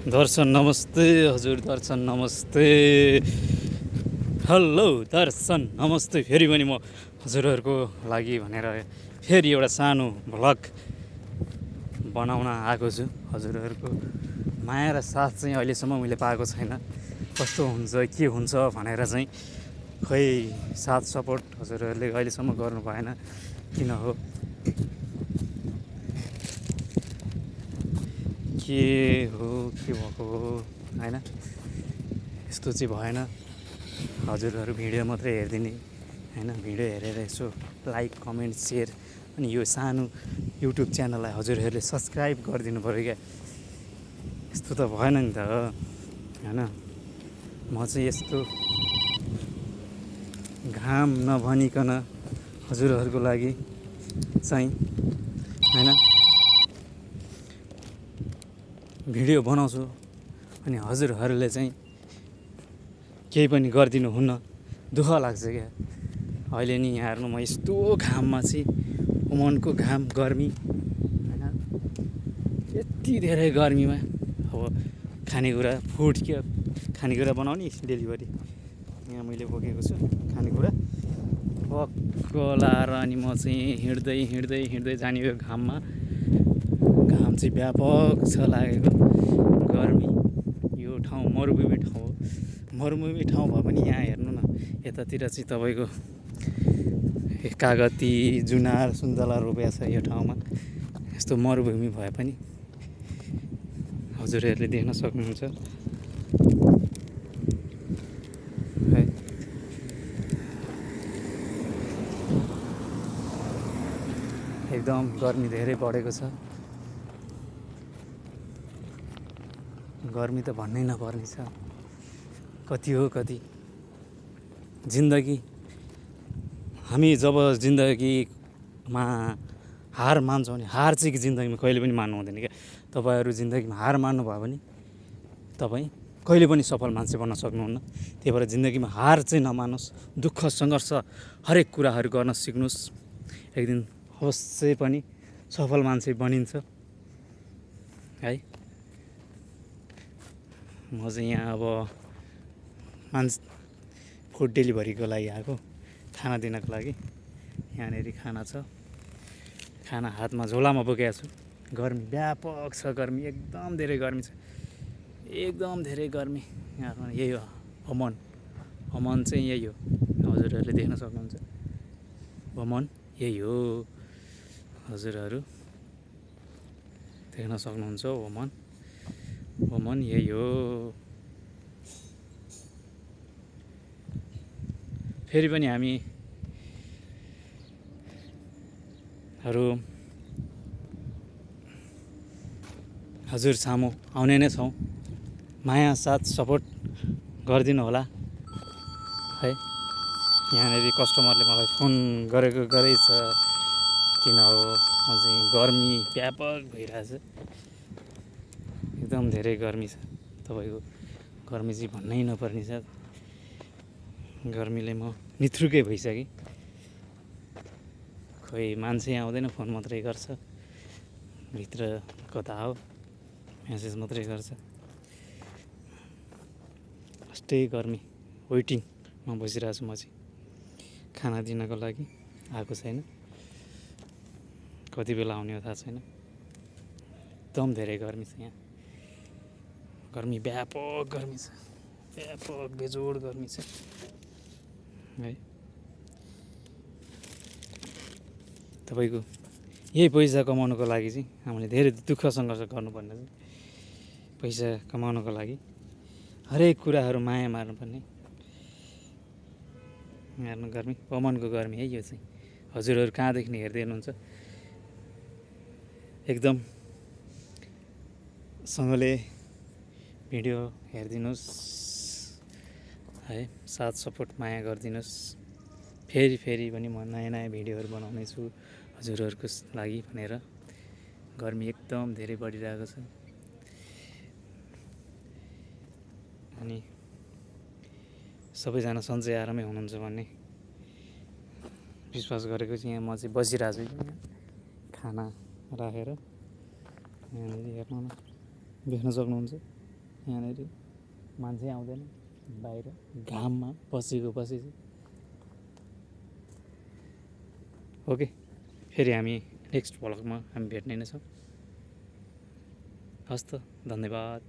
दर्शन नमस्ते हजुर, दर्शन नमस्ते। हेलो दर्शन नमस्ते। फेरि पनि म हजुरहरूको लागि भनेर फेरि एउटा सानो भ्लग बनाउन आएको छु। हजुरहरूको माया र साथ चाहिँ अहिलेसम्म मैले पाएको छैन। कस्तो हुन्छ के हुन्छ भनेर चाहिँ खै साथ सपोर्ट हजुरहरूले अहिलेसम्म गर्नु भएन। किन हो के भएको हो होइन, यस्तो चाहिँ भएन। हजुरहरू भिडियो मात्रै हेरिदिने होइन, भिडियो हेरेर यसो लाइक कमेन्ट सेयर अनि यो सानो युट्युब च्यानललाई हजुरहरूले सब्सक्राइब गरिदिनु पऱ्यो क्या। यस्तो त भएन नि त होइन। म चाहिँ यस्तो घाम नभनिकन हजुरहरूको लागि चाहिँ होइन भिडियो बनाउँछु अनि हजुरहरूले चाहिँ केही पनि गरिदिनु हुन्न, दुःख लाग्छ क्या। अहिले नि यहाँ हेर्नु, म यस्तो घाममा चाहिँ ओमनको घाम गर्मी होइन, यति धेरै गर्मीमा अब खानेकुरा फुड के खानेकुरा बनाउने डेलिभरी यहाँ मैले बोकेको छु खानेकुरा पक्क लाएर अनि म चाहिँ हिँड्दै जाने यो घाममा। घाम चाहिँ व्यापक छ लागेको, गर्मी। यो ठाउँ मरुभूमि ठाउँ हो, मरुभूमि ठाउँ भए पनि यहाँ हेर्नु न, यतातिर चाहिँ तपाईँको कागती जुनार सुन्तला रोपेको छ यो ठाउँमा। यस्तो मरुभूमि भए पनि हजुरहरूले देख्न सक्नुहुन्छ है। एकदम गर्मी धेरै बढेको छ। गर्मी त भन्नै नपर्ने छ। कति हो कति जिन्दगी, हामी जब जिन्दगीमा हार मान्छौँ भने हार चाहिँ जिन्दगीमा कहिले पनि मान्नु हुँदैन क्या। तपाईँहरू जिन्दगीमा हार मान्नुभयो भने तपाईँ कहिले पनि सफल मान्छे बन्न सक्नुहुन्न। त्यही भएर जिन्दगीमा हार चाहिँ नमान्नुहोस्, दुःख सङ्घर्ष हरेक कुराहरू गर्न सिक्नुहोस्। एक दिन अवश्य पनि सफल मान्छे बनिन्छ है। म चाहिँ यहाँ अब फुड डेलिभरीको लागि आएको, खाना दिनको लागि। यहाँनिर खाना छ, खाना हातमा झोलामा बोकेको छु। गर्मी व्यापक छ, गर्मी एकदम धेरै गर्मी छ, एकदम धेरै गर्मी। यहाँ यही हो ओमन चाहिँ यही हो, हजुरहरूले देख्न सक्नुहुन्छ। ओमन यही हो, हजुरहरू देख्न सक्नुहुन्छ। ओमन यही हो। फेरि पनि हामीहरू हजुर सामु आउने नै छौँ। माया साथ सपोर्ट गरिदिनु होला है। यहाँनिर कस्टमरले मलाई फोन गरेछ, किन हो म चाहिँ गर्मी व्यापक भइरहेछ, एकदम धेरै गर्मी छ। तपाईँको गर्मी चाहिँ भन्नै नपर्ने छ। गर्मीले म निथ्रुकै भइसकेँ। खोइ मान्छे आउँदैन, फोन मात्रै गर्छ, भित्र कता हो म्यासेज मात्रै गर्छ। यस्तै गर्मी वेटिङमा बसिरहेको छु म चाहिँ। खाना दिनको लागि आएको छैन, कति बेला आउने हो थाहा छैन। एकदम धेरै गर्मी छ यहाँ, गर्मी व्यापक गर्मी छ, व्यापक बेजोड गर्मी छ है। तपाईँको यही पैसा कमाउनुको लागि चाहिँ हामीले धेरै दुःख सङ्घर्ष गर्नुपर्ने छ। पैसा कमाउनुको लागि हरेक कुराहरू माया मार्नुपर्ने। हेर्नु गर्मी, ओमनको गर्मी है यो चाहिँ। हजुरहरू कहाँदेखि हेर्दै हुनुहुन्छ, एकदम सँगले भिडियो हेरिदिनुहोस् है, साथ सपोर्ट माया गरिदिनुहोस्। फेरि पनि म नयाँ भिडियोहरू बनाउने छु हजुरहरूको लागि भनेर। गर्मी एकदम धेरै बढिरहेको छ अनि सबैजना सन्चै आरामै हुनुहुन्छ भन्ने विश्वास गरेको चाहिँ यहाँ म चाहिँ बसिरहेको छु खाना राखेर। यहाँनिर हेर्नु न, देख्न सक्नुहुन्छ यहाँनिर मान्छे आउँदैन, बाहिर घाममा बसेको बसेको। ओके, फेरि हामी नेक्स्ट भ्लगमा हामी भेट्ने नै छौँ। हस् त, धन्यवाद।